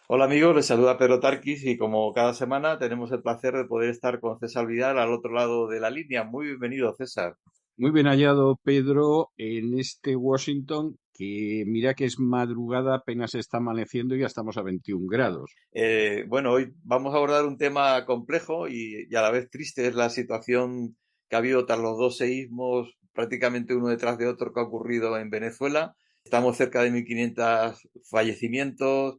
Hola amigos, les saluda Pedro Tarquis y como cada semana tenemos el placer de poder estar con César Vidal al otro lado de la línea. Muy bienvenido, César. Muy bien hallado, Pedro, en este Washington, que mira que es madrugada, apenas está amaneciendo y ya estamos a 21 grados. Bueno, hoy vamos a abordar un tema complejo y a la vez triste. Es la situación que ha habido tras los dos seísmos, prácticamente uno detrás de otro, que ha ocurrido en Venezuela. Estamos cerca de 1.500 fallecimientos,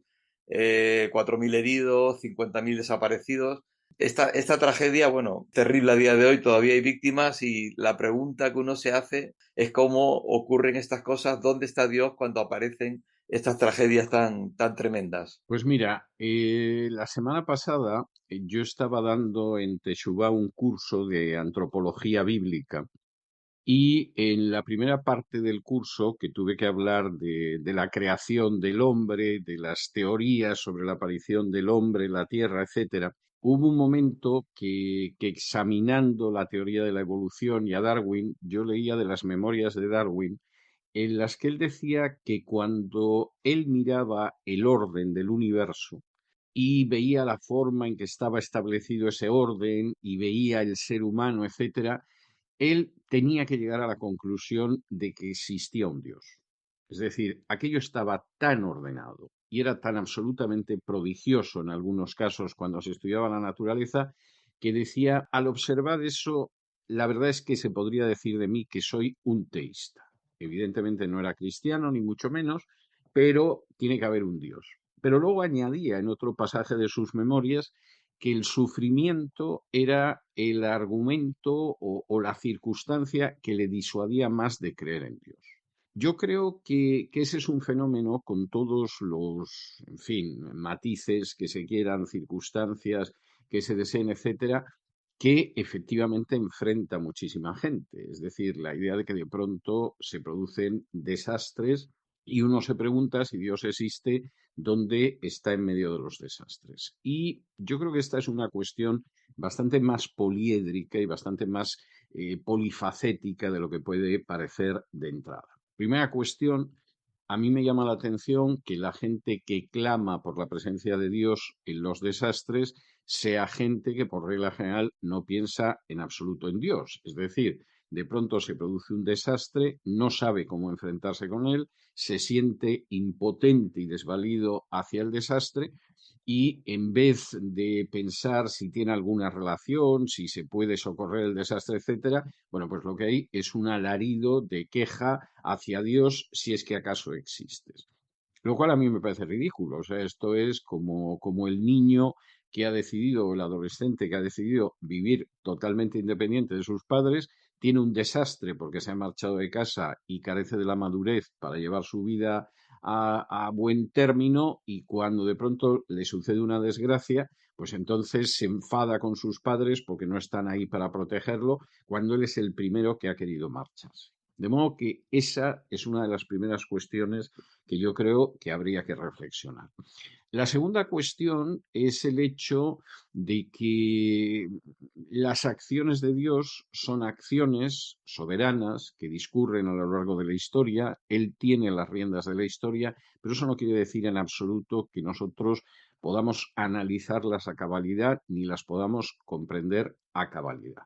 4.000 heridos, 50.000 desaparecidos. Esta tragedia, bueno, terrible a día de hoy, todavía hay víctimas y la pregunta que uno se hace es cómo ocurren estas cosas, dónde está Dios cuando aparecen estas tragedias tan tremendas. Pues mira, la semana pasada yo estaba dando en Techubá un curso de antropología bíblica y en la primera parte del curso, que tuve que hablar de la creación del hombre, de las teorías sobre la aparición del hombre en la Tierra, etcétera, hubo un momento que examinando la teoría de la evolución y a Darwin, yo leía de las memorias de Darwin, en las que él decía que cuando él miraba el orden del universo y veía la forma en que estaba establecido ese orden y veía el ser humano, etcétera, él tenía que llegar a la conclusión de que existía un Dios. Es decir, aquello estaba tan ordenado y era tan absolutamente prodigioso en algunos casos cuando se estudiaba la naturaleza, que decía, al observar eso, la verdad es que se podría decir de mí que soy un teísta. Evidentemente no era cristiano, ni mucho menos, pero tiene que haber un Dios. Pero luego añadía en otro pasaje de sus memorias que el sufrimiento era el argumento o la circunstancia que le disuadía más de creer en Dios. Yo creo que ese es un fenómeno con todos los, en fin, matices que se quieran, circunstancias que se deseen, etcétera, que efectivamente enfrenta muchísima gente. Es decir, la idea de que de pronto se producen desastres y uno se pregunta si Dios existe, dónde está en medio de los desastres. Y yo creo que esta es una cuestión bastante más poliédrica y bastante más polifacética de lo que puede parecer de entrada. Primera cuestión, a mí me llama la atención que la gente que clama por la presencia de Dios en los desastres sea gente que por regla general no piensa en absoluto en Dios. Es decir, de pronto se produce un desastre, no sabe cómo enfrentarse con él, se siente impotente y desvalido hacia el desastre y en vez de pensar si tiene alguna relación, si se puede socorrer el desastre, etcétera, bueno, pues lo que hay es un alarido de queja hacia Dios si es que acaso existes. Lo cual a mí me parece ridículo. O sea, esto es como el niño que ha decidido, o el adolescente que ha decidido vivir totalmente independiente de sus padres, tiene un desastre porque se ha marchado de casa y carece de la madurez para llevar su vida a buen término y cuando de pronto le sucede una desgracia, pues entonces se enfada con sus padres porque no están ahí para protegerlo, cuando él es el primero que ha querido marcharse. De modo que esa es una de las primeras cuestiones que yo creo que habría que reflexionar. La segunda cuestión es el hecho de que las acciones de Dios son acciones soberanas que discurren a lo largo de la historia. Él tiene las riendas de la historia, pero eso no quiere decir en absoluto que nosotros podamos analizarlas a cabalidad ni las podamos comprender a cabalidad.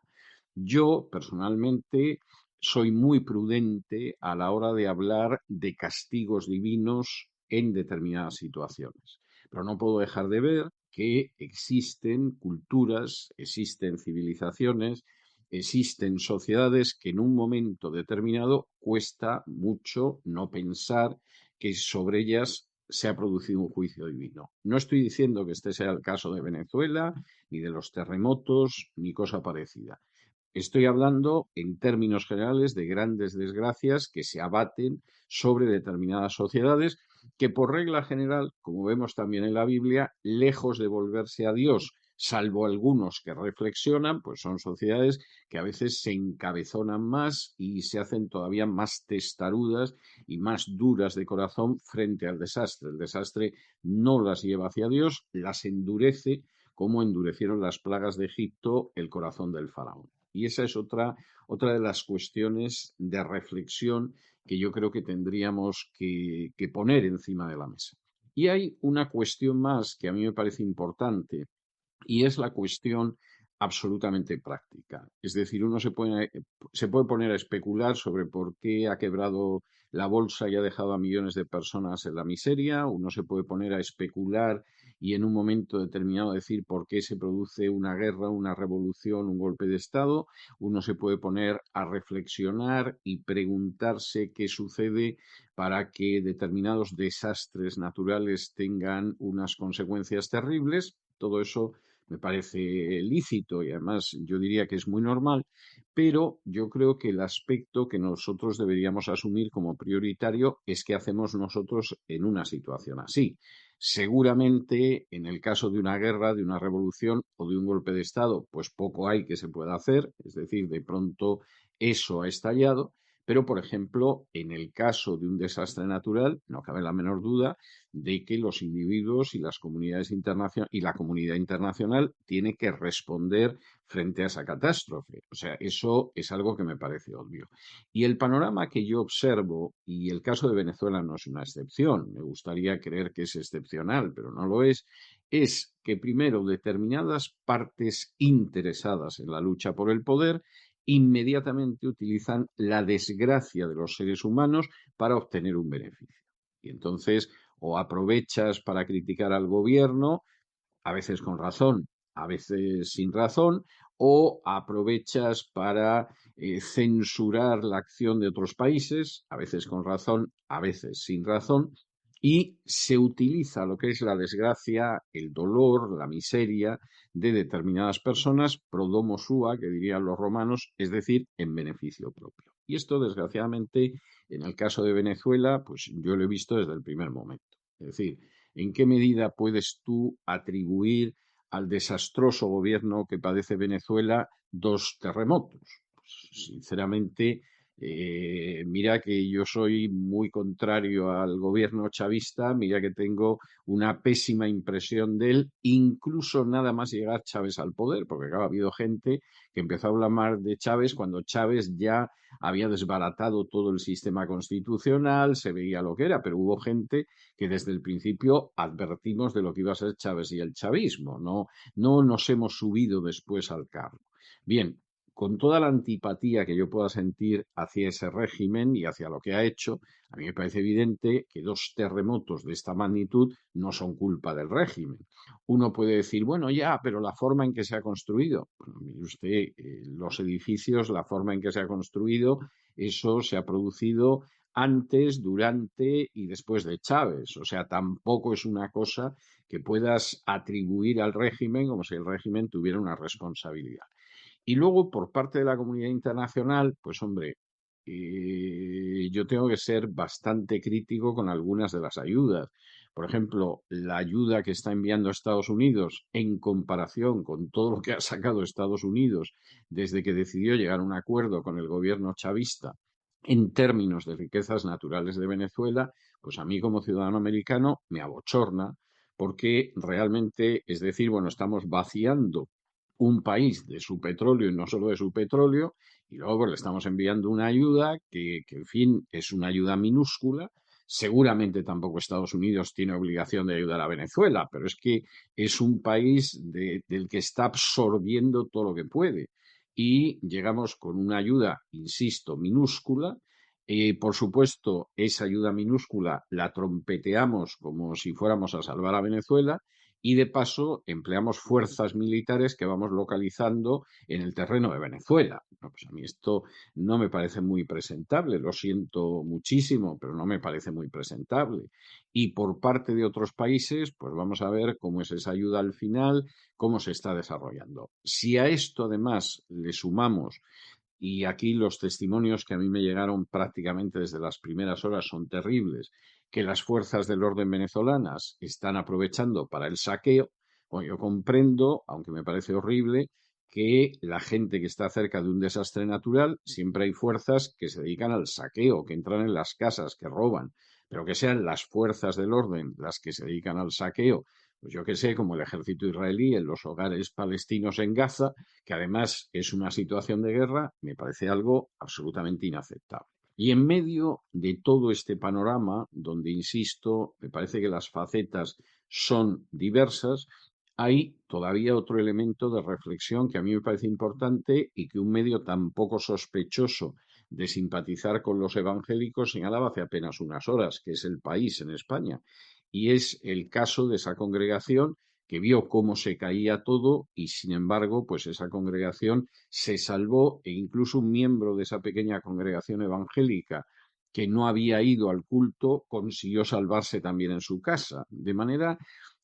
Yo, personalmente, soy muy prudente a la hora de hablar de castigos divinos en determinadas situaciones. Pero no puedo dejar de ver que existen culturas, existen civilizaciones, existen sociedades que en un momento determinado cuesta mucho no pensar que sobre ellas se ha producido un juicio divino. No estoy diciendo que este sea el caso de Venezuela, ni de los terremotos, ni cosa parecida. Estoy hablando en términos generales de grandes desgracias que se abaten sobre determinadas sociedades que por regla general, como vemos también en la Biblia, lejos de volverse a Dios, salvo algunos que reflexionan, pues son sociedades que a veces se encabezonan más y se hacen todavía más testarudas y más duras de corazón frente al desastre. El desastre no las lleva hacia Dios, las endurece como endurecieron las plagas de Egipto el corazón del faraón. Y esa es otra de las cuestiones de reflexión que yo creo que tendríamos que poner encima de la mesa. Y hay una cuestión más que a mí me parece importante, y es la cuestión absolutamente práctica. Es decir, se puede poner a especular sobre por qué ha quebrado la bolsa y ha dejado a millones de personas en la miseria, uno se puede poner a especular y en un momento determinado decir por qué se produce una guerra, una revolución, un golpe de Estado, uno se puede poner a reflexionar y preguntarse qué sucede para que determinados desastres naturales tengan unas consecuencias terribles. Todo eso me parece lícito y además yo diría que es muy normal, pero yo creo que el aspecto que nosotros deberíamos asumir como prioritario es qué hacemos nosotros en una situación así. Seguramente en el caso de una guerra, de una revolución o de un golpe de Estado, pues poco hay que se pueda hacer, es decir, de pronto eso ha estallado, pero por ejemplo, en el caso de un desastre natural, no cabe la menor duda de que los individuos y las comunidades internacionales y la comunidad internacional tiene que responder frente a esa catástrofe. O sea, eso es algo que me parece obvio. Y el panorama que yo observo, y el caso de Venezuela no es una excepción, me gustaría creer que es excepcional, pero no lo es que primero determinadas partes interesadas en la lucha por el poder inmediatamente utilizan la desgracia de los seres humanos para obtener un beneficio. Y entonces o aprovechas para criticar al gobierno, a veces con razón, a veces sin razón, o aprovechas para censurar la acción de otros países, a veces con razón, a veces sin razón, y se utiliza lo que es la desgracia, el dolor, la miseria de determinadas personas, pro domo sua, que dirían los romanos, es decir, en beneficio propio. Y esto, desgraciadamente, en el caso de Venezuela, pues yo lo he visto desde el primer momento. Es decir, ¿en qué medida puedes tú atribuir al desastroso gobierno que padece Venezuela dos terremotos? Pues, sinceramente, mira que yo soy muy contrario al gobierno chavista, mira que tengo una pésima impresión de él, incluso nada más llegar Chávez al poder, porque claro, ha habido gente que empezó a hablar más de Chávez cuando Chávez ya había desbaratado todo el sistema constitucional, se veía lo que era, pero hubo gente que desde el principio advertimos de lo que iba a ser Chávez y el chavismo, no nos hemos subido después al carro. Bien, con toda la antipatía que yo pueda sentir hacia ese régimen y hacia lo que ha hecho, a mí me parece evidente que dos terremotos de esta magnitud no son culpa del régimen. Uno puede decir, bueno, ya, pero la forma en que se ha construido, bueno, mire usted, los edificios, la forma en que se ha construido, eso se ha producido antes, durante y después de Chávez. O sea, tampoco es una cosa que puedas atribuir al régimen como si el régimen tuviera una responsabilidad. Y luego, por parte de la comunidad internacional, pues hombre, yo tengo que ser bastante crítico con algunas de las ayudas. Por ejemplo, la ayuda que está enviando Estados Unidos en comparación con todo lo que ha sacado Estados Unidos desde que decidió llegar a un acuerdo con el gobierno chavista en términos de riquezas naturales de Venezuela, pues a mí como ciudadano americano me abochorna porque realmente, es decir, bueno, estamos vaciando un país de su petróleo y no solo de su petróleo, y luego pues, le estamos enviando una ayuda en fin, es una ayuda minúscula. Seguramente tampoco Estados Unidos tiene obligación de ayudar a Venezuela, pero es que es un país del que está absorbiendo todo lo que puede. Y llegamos con una ayuda, insisto, minúscula. Por supuesto, esa ayuda minúscula la trompeteamos como si fuéramos a salvar a Venezuela y de paso empleamos fuerzas militares que vamos localizando en el terreno de Venezuela. No, pues a mí esto no me parece muy presentable, lo siento muchísimo, pero no me parece muy presentable. Y por parte de otros países, pues vamos a ver cómo es esa ayuda al final, cómo se está desarrollando. Si a esto además le sumamos y aquí los testimonios que a mí me llegaron prácticamente desde las primeras horas son terribles, que las fuerzas del orden venezolanas están aprovechando para el saqueo. Bueno, yo comprendo, aunque me parece horrible, que la gente que está cerca de un desastre natural, siempre hay fuerzas que se dedican al saqueo, que entran en las casas, que roban, pero que sean las fuerzas del orden las que se dedican al saqueo, pues yo que sé, como el ejército israelí en los hogares palestinos en Gaza, que además es una situación de guerra, me parece algo absolutamente inaceptable. Y en medio de todo este panorama, donde, insisto, me parece que las facetas son diversas, hay todavía otro elemento de reflexión que a mí me parece importante y que un medio tan poco sospechoso de simpatizar con los evangélicos señalaba hace apenas unas horas, que es El País en España. Y es el caso de esa congregación que vio cómo se caía todo y, sin embargo, pues esa congregación se salvó e incluso un miembro de esa pequeña congregación evangélica que no había ido al culto consiguió salvarse también en su casa. De manera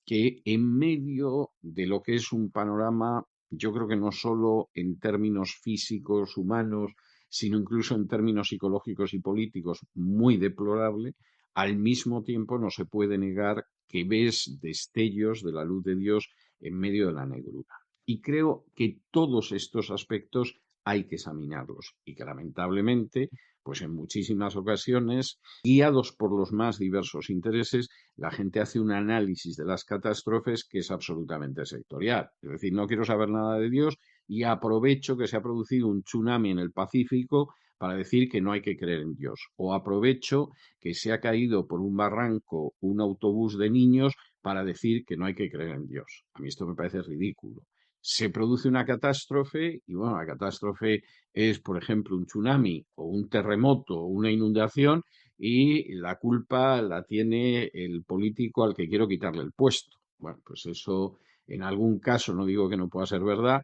que en medio de lo que es un panorama, yo creo que no solo en términos físicos, humanos, sino incluso en términos psicológicos y políticos muy deplorable, al mismo tiempo no se puede negar que ves destellos de la luz de Dios en medio de la negrura. Y creo que todos estos aspectos hay que examinarlos y que lamentablemente, pues en muchísimas ocasiones, guiados por los más diversos intereses, la gente hace un análisis de las catástrofes que es absolutamente sectorial. Es decir, no quiero saber nada de Dios y aprovecho que se ha producido un tsunami en el Pacífico para decir que no hay que creer en Dios. O aprovecho que se ha caído por un barranco un autobús de niños para decir que no hay que creer en Dios. A mí esto me parece ridículo. Se produce una catástrofe y, bueno, la catástrofe es, por ejemplo, un tsunami o un terremoto o una inundación y la culpa la tiene el político al que quiero quitarle el puesto. Bueno, pues eso en algún caso no digo que no pueda ser verdad,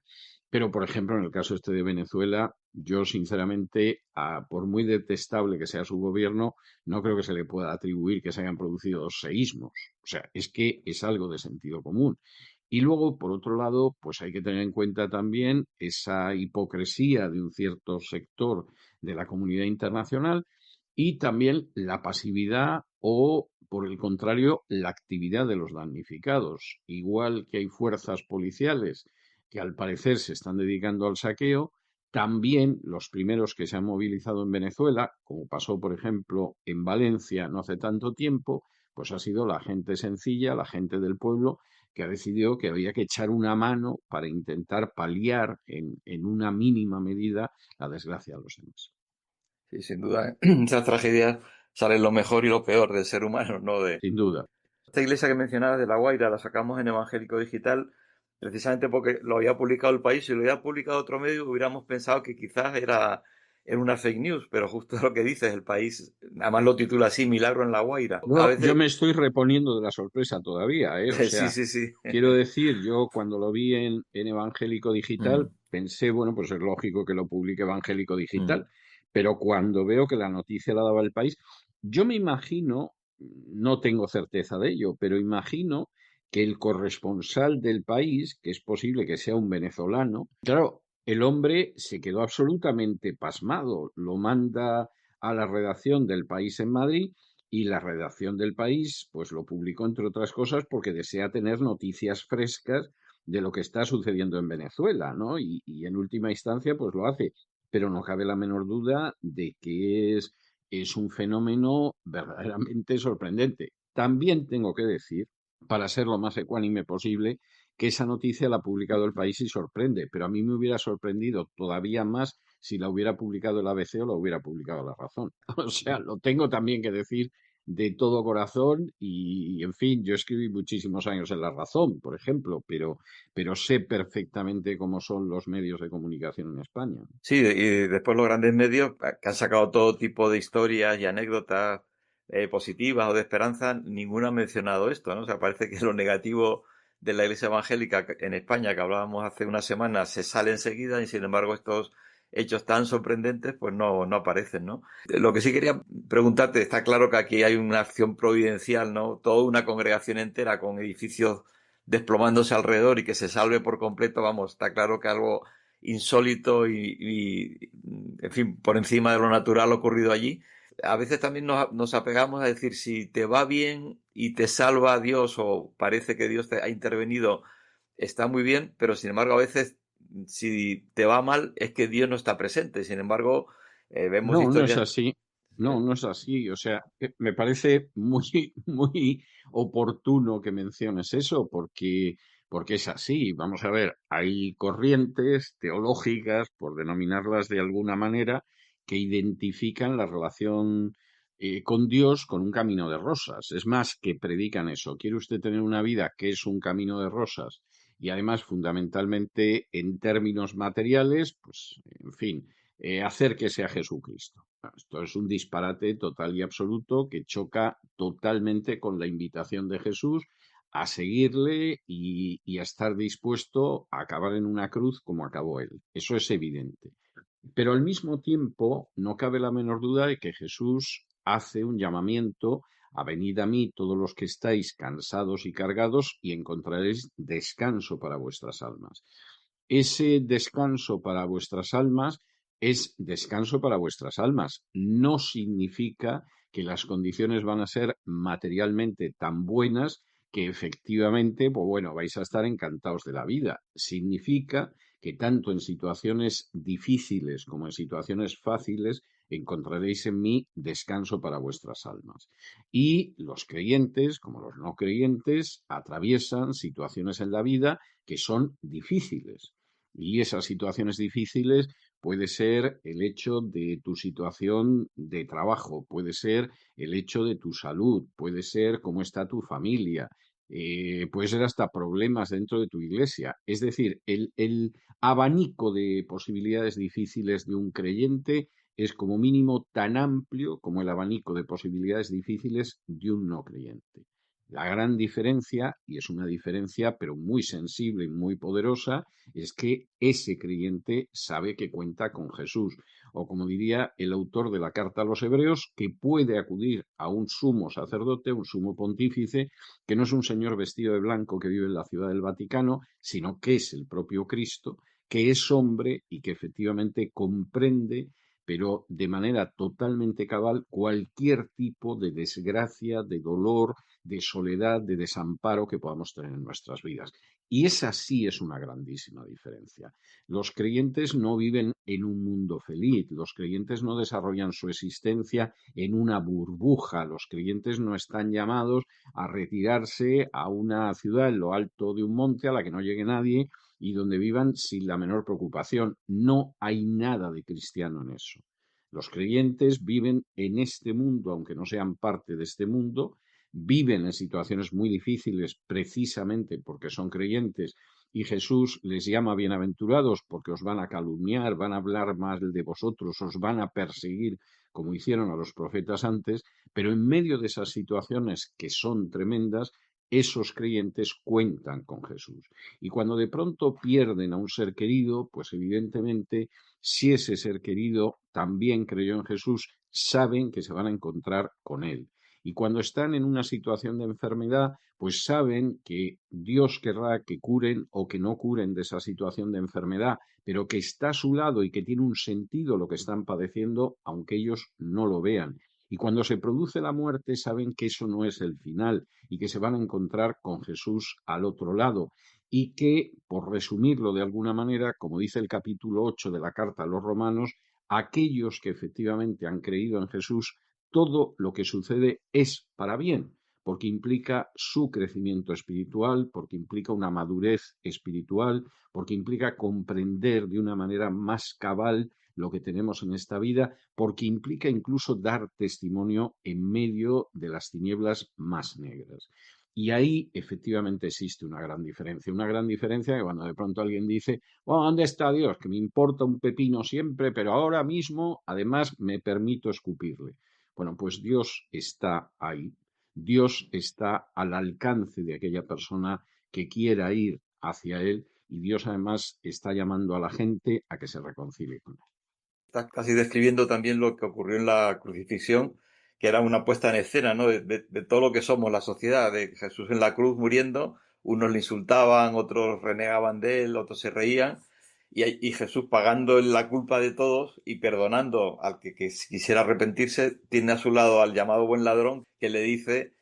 pero por ejemplo en el caso este de Venezuela, yo sinceramente, por muy detestable que sea su gobierno, no creo que se le pueda atribuir que se hayan producido dos seísmos. O sea, es que es algo de sentido común. Y luego, por otro lado, pues hay que tener en cuenta también esa hipocresía de un cierto sector de la comunidad internacional y también la pasividad o, por el contrario, la actividad de los damnificados. Igual que hay fuerzas policiales que al parecer se están dedicando al saqueo, también los primeros que se han movilizado en Venezuela, como pasó, por ejemplo, en Valencia no hace tanto tiempo, pues ha sido la gente sencilla, la gente del pueblo, que ha decidido que había que echar una mano para intentar paliar en una mínima medida la desgracia de los demás. Sí, sin duda, esas tragedias salen lo mejor y lo peor del ser humano, ¿no? Sin duda. Esta iglesia que mencionabas de La Guaira la sacamos en Evangélico Digital precisamente porque lo había publicado El País. Si lo hubiera publicado otro medio, hubiéramos pensado que quizás era una fake news, pero justo lo que dices, El País, además lo titula así, Milagro en La Guaira. A No, yo veces, me estoy reponiendo de la sorpresa todavía, ¿eh? O sí, sea, sí, sí. quiero decir, yo cuando lo vi en Evangélico Digital Mm, pensé, bueno, pues es lógico que lo publique Evangélico mm. Digital, pero cuando veo que la noticia la daba El País, yo me imagino, no tengo certeza de ello, pero imagino que el corresponsal del País, que es posible que sea un venezolano, claro, el hombre se quedó absolutamente pasmado, lo manda a la redacción del País en Madrid y la redacción del País pues lo publicó entre otras cosas porque desea tener noticias frescas de lo que está sucediendo en Venezuela, ¿no? Y en última instancia pues lo hace, pero no cabe la menor duda de que es un fenómeno verdaderamente sorprendente. También tengo que decir, para ser lo más ecuánime posible, que esa noticia la ha publicado El País y sorprende, pero a mí me hubiera sorprendido todavía más si la hubiera publicado el ABC o la hubiera publicado La Razón. O sea, lo tengo también que decir de todo corazón en fin, yo escribí muchísimos años en La Razón, por ejemplo, pero sé perfectamente cómo son los medios de comunicación en España. Sí, y después los grandes medios que han sacado todo tipo de historias y anécdotas positivas o de esperanza, ninguno ha mencionado esto, ¿no? O sea, parece que lo negativo de la Iglesia Evangélica en España, que hablábamos hace una semana, se sale enseguida y sin embargo estos hechos tan sorprendentes pues no aparecen, ¿no? Lo que sí quería preguntarte, está claro que aquí hay una acción providencial, ¿no? Toda una congregación entera con edificios desplomándose alrededor y que se salve por completo, vamos, está claro que algo insólito en fin, por encima de lo natural ocurrido allí. A veces también nos apegamos a decir, si te va bien y te salva Dios o parece que Dios te ha intervenido, está muy bien, pero sin embargo a veces si te va mal es que Dios no está presente. Sin embargo, vemos No, no es historias... así. No, no es así. O sea, me parece muy, muy oportuno que menciones eso, porque es así. Vamos a ver, hay corrientes teológicas, por denominarlas de alguna manera, que identifican la relación con Dios con un camino de rosas. Es más, que predican eso. ¿Quiere usted tener una vida que es un camino de rosas? Y además, fundamentalmente, en términos materiales, pues, en fin, acérquese a Jesucristo. Esto es un disparate total y absoluto que choca totalmente con la invitación de Jesús a seguirle y a estar dispuesto a acabar en una cruz como acabó él. Eso es evidente. Pero al mismo tiempo, no cabe la menor duda de que Jesús hace un llamamiento a venid a mí todos los que estáis cansados y cargados y encontraréis descanso para vuestras almas. Ese descanso para vuestras almas es descanso para vuestras almas. No significa que las condiciones van a ser materialmente tan buenas que efectivamente, pues bueno, vais a estar encantados de la vida. Significa que tanto en situaciones difíciles como en situaciones fáciles encontraréis en mí descanso para vuestras almas. Y los creyentes, como los no creyentes, atraviesan situaciones en la vida que son difíciles. Y esas situaciones difíciles puede ser el hecho de tu situación de trabajo, puede ser el hecho de tu salud, puede ser cómo está tu familia, puede ser hasta problemas dentro de tu iglesia. Es decir, el abanico de posibilidades difíciles de un creyente es como mínimo tan amplio como el abanico de posibilidades difíciles de un no creyente. La gran diferencia, y es una diferencia pero muy sensible y muy poderosa, es que ese creyente sabe que cuenta con Jesús, o como diría el autor de la carta a los Hebreos, que puede acudir a un sumo sacerdote, un sumo pontífice, que no es un señor vestido de blanco que vive en la ciudad del Vaticano, sino que es el propio Cristo, que es hombre y que efectivamente comprende, pero de manera totalmente cabal, cualquier tipo de desgracia, de dolor, de soledad, de desamparo que podamos tener en nuestras vidas. Y esa sí es una grandísima diferencia. Los creyentes no viven en un mundo feliz, los creyentes no desarrollan su existencia en una burbuja, los creyentes no están llamados a retirarse a una ciudad en lo alto de un monte a la que no llegue nadie y donde vivan sin la menor preocupación. No hay nada de cristiano en eso. Los creyentes viven en este mundo, aunque no sean parte de este mundo, viven en situaciones muy difíciles precisamente porque son creyentes y Jesús les llama bienaventurados porque os van a calumniar, van a hablar mal de vosotros, os van a perseguir como hicieron a los profetas antes, pero en medio de esas situaciones que son tremendas, esos creyentes cuentan con Jesús. Y cuando de pronto pierden a un ser querido, pues evidentemente, si ese ser querido también creyó en Jesús, saben que se van a encontrar con Él. Y cuando están en una situación de enfermedad, pues saben que Dios querrá que curen o que no curen de esa situación de enfermedad, pero que está a su lado y que tiene un sentido lo que están padeciendo, aunque ellos no lo vean. Y cuando se produce la muerte, saben que eso no es el final y que se van a encontrar con Jesús al otro lado. Y que, por resumirlo de alguna manera, como dice el capítulo 8 de la carta a los romanos, aquellos que efectivamente han creído en Jesús, todo lo que sucede es para bien, porque implica su crecimiento espiritual, porque implica una madurez espiritual, porque implica comprender de una manera más cabal lo que tenemos en esta vida, porque implica incluso dar testimonio en medio de las tinieblas más negras. Y ahí efectivamente existe una gran diferencia que cuando de pronto alguien dice, bueno, ¿dónde está Dios? Que me importa un pepino siempre, pero ahora mismo además me permito escupirle. Bueno, pues Dios está ahí. Dios está al alcance de aquella persona que quiera ir hacia Él y Dios además está llamando a la gente a que se reconcilie con Él. Estás casi describiendo también lo que ocurrió en la crucifixión, que era una puesta en escena, ¿no? De todo lo que somos la sociedad, de Jesús en la cruz muriendo, unos le insultaban, otros renegaban de él, otros se reían, y Jesús pagando la culpa de todos y perdonando al que quisiera arrepentirse, tiene a su lado al llamado buen ladrón que le dice,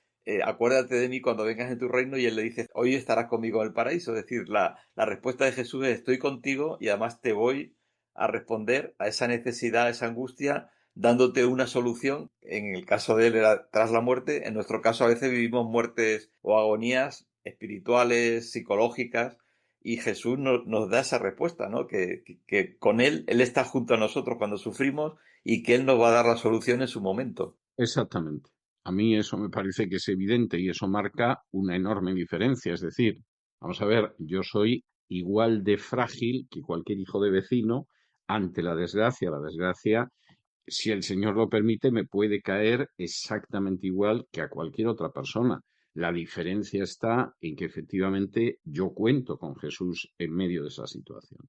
acuérdate de mí cuando vengas en tu reino, y él le dice, hoy estarás conmigo en el paraíso. Es decir, la respuesta de Jesús es, estoy contigo y además te voy a responder a esa necesidad, a esa angustia, dándote una solución. En el caso de él era tras la muerte, en nuestro caso a veces vivimos muertes o agonías espirituales, psicológicas, y Jesús nos da esa respuesta, ¿no? Que con él está junto a nosotros cuando sufrimos y que Él nos va a dar la solución en su momento. Exactamente. A mí eso me parece que es evidente y eso marca una enorme diferencia. Es decir, vamos a ver, yo soy igual de frágil que cualquier hijo de vecino ante la desgracia. La desgracia, si el Señor lo permite, me puede caer exactamente igual que a cualquier otra persona. La diferencia está en que efectivamente yo cuento con Jesús en medio de esa situación.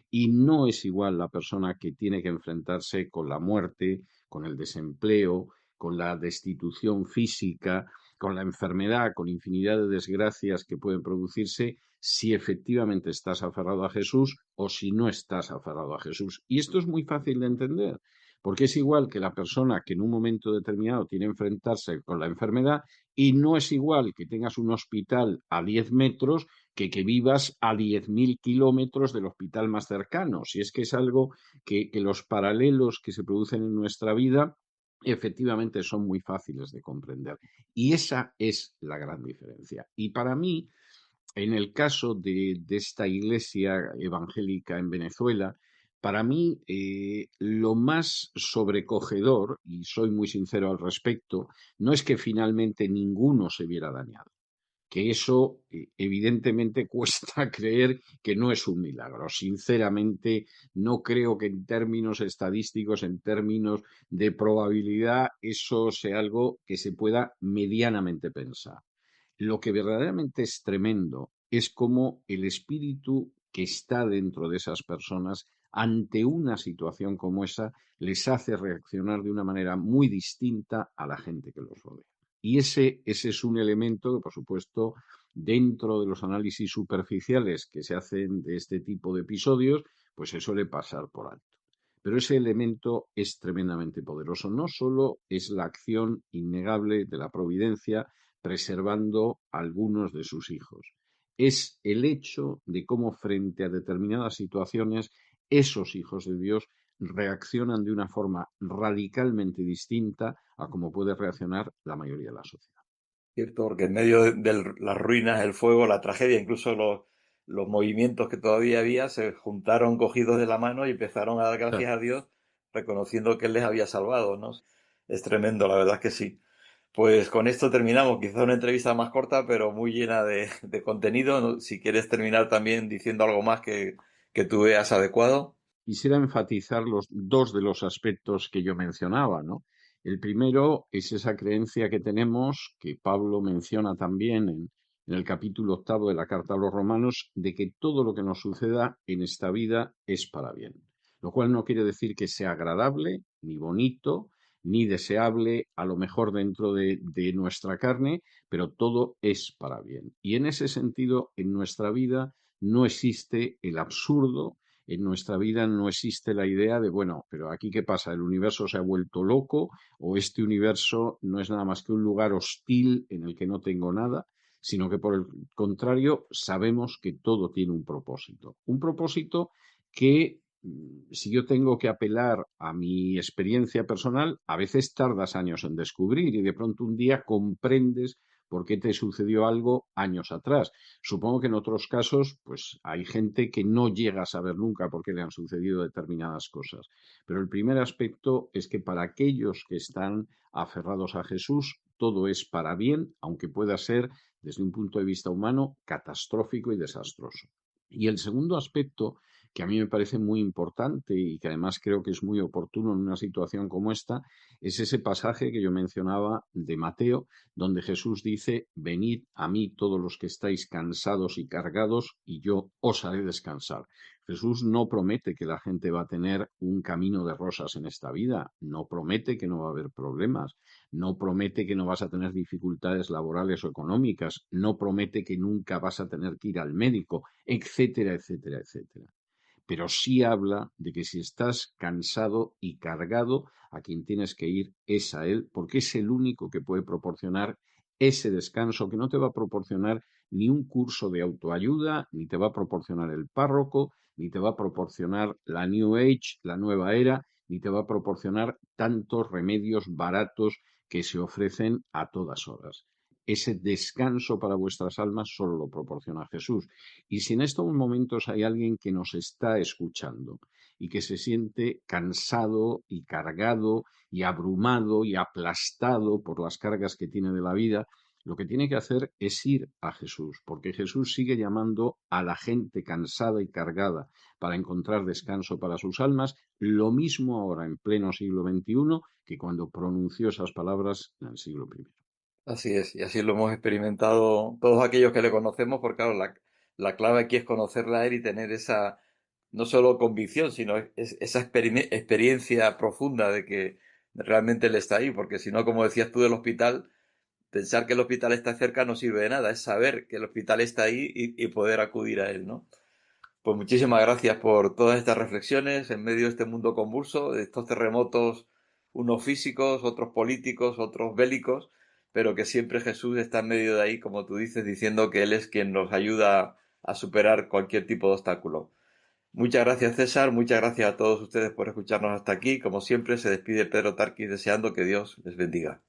Y no es igual la persona que tiene que enfrentarse con la muerte, con el desempleo, con la destitución física, con la enfermedad, con infinidad de desgracias que pueden producirse si efectivamente estás aferrado a Jesús o si no estás aferrado a Jesús. Y esto es muy fácil de entender, porque es igual que la persona que en un momento determinado tiene que enfrentarse con la enfermedad y no es igual que tengas un hospital a 10 metros que vivas a 10.000 kilómetros del hospital más cercano. Si es que es algo que los paralelos que se producen en nuestra vida efectivamente son muy fáciles de comprender. Y esa es la gran diferencia. Y para mí, en el caso de esta iglesia evangélica en Venezuela, para mí lo más sobrecogedor, y soy muy sincero al respecto, no es que finalmente ninguno se viera dañado, que eso evidentemente cuesta creer que no es un milagro. Sinceramente, no creo que en términos estadísticos, en términos de probabilidad, eso sea algo que se pueda medianamente pensar. Lo que verdaderamente es tremendo es cómo el espíritu que está dentro de esas personas ante una situación como esa les hace reaccionar de una manera muy distinta a la gente que los rodea. Y ese es un elemento que, por supuesto, dentro de los análisis superficiales que se hacen de este tipo de episodios, pues se suele pasar por alto. Pero ese elemento es tremendamente poderoso. No solo es la acción innegable de la providencia preservando a algunos de sus hijos, es el hecho de cómo frente a determinadas situaciones esos hijos de Dios reaccionan de una forma radicalmente distinta a cómo puede reaccionar la mayoría de la sociedad. ¿Cierto? Porque en medio de las ruinas, el fuego, la tragedia, incluso los movimientos que todavía había, se juntaron cogidos de la mano y empezaron a dar gracias a Dios, reconociendo que Él les había salvado, ¿no? Es tremendo, la verdad es que sí. Pues con esto terminamos, quizá una entrevista más corta, pero muy llena de contenido, ¿no? Si quieres terminar también diciendo algo más que tú veas adecuado. Quisiera enfatizar los dos de los aspectos que yo mencionaba, ¿no? El primero es esa creencia que tenemos, que Pablo menciona también en el capítulo 8 de la Carta a los Romanos, de que todo lo que nos suceda en esta vida es para bien. Lo cual no quiere decir que sea agradable, ni bonito, ni deseable, a lo mejor dentro de nuestra carne, pero todo es para bien. Y en ese sentido, en nuestra vida no existe el absurdo, en nuestra vida no existe la idea de, bueno, pero aquí qué pasa, el universo se ha vuelto loco o este universo no es nada más que un lugar hostil en el que no tengo nada, sino que por el contrario sabemos que todo tiene un propósito. Un propósito que si yo tengo que apelar a mi experiencia personal, a veces tardas años en descubrir y de pronto un día comprendes por qué te sucedió algo años atrás. Supongo que en otros casos, pues hay gente que no llega a saber nunca por qué le han sucedido determinadas cosas. Pero el primer aspecto es que para aquellos que están aferrados a Jesús, todo es para bien, aunque pueda ser, desde un punto de vista humano, catastrófico y desastroso. Y el segundo aspecto, que a mí me parece muy importante y que además creo que es muy oportuno en una situación como esta, es ese pasaje que yo mencionaba de Mateo, donde Jesús dice, venid a mí todos los que estáis cansados y cargados, y yo os haré descansar. Jesús no promete que la gente va a tener un camino de rosas en esta vida, no promete que no va a haber problemas, no promete que no vas a tener dificultades laborales o económicas, no promete que nunca vas a tener que ir al médico, etcétera, etcétera, etcétera. Pero sí habla de que si estás cansado y cargado, a quien tienes que ir es a Él, porque es el único que puede proporcionar ese descanso que no te va a proporcionar ni un curso de autoayuda, ni te va a proporcionar el párroco, ni te va a proporcionar la New Age, la nueva era, ni te va a proporcionar tantos remedios baratos que se ofrecen a todas horas. ese descanso para vuestras almas solo lo proporciona Jesús. Y si en estos momentos hay alguien que nos está escuchando y que se siente cansado y cargado y abrumado y aplastado por las cargas que tiene de la vida, lo que tiene que hacer es ir a Jesús, porque Jesús sigue llamando a la gente cansada y cargada para encontrar descanso para sus almas, lo mismo ahora en pleno siglo XXI que cuando pronunció esas palabras en el siglo I. Así es, y así lo hemos experimentado todos aquellos que le conocemos, porque claro, la clave aquí es conocerla a él y tener esa, no solo convicción, sino esa experiencia profunda de que realmente él está ahí, porque si no, como decías tú del hospital, pensar que el hospital está cerca no sirve de nada, es saber que el hospital está ahí y poder acudir a él, ¿no? Pues muchísimas gracias por todas estas reflexiones en medio de este mundo convulso, de estos terremotos, unos físicos, otros políticos, otros bélicos, pero que siempre Jesús está en medio de ahí, como tú dices, diciendo que Él es quien nos ayuda a superar cualquier tipo de obstáculo. Muchas gracias, César, muchas gracias a todos ustedes por escucharnos hasta aquí. Como siempre, se despide Pedro Tarquis deseando que Dios les bendiga.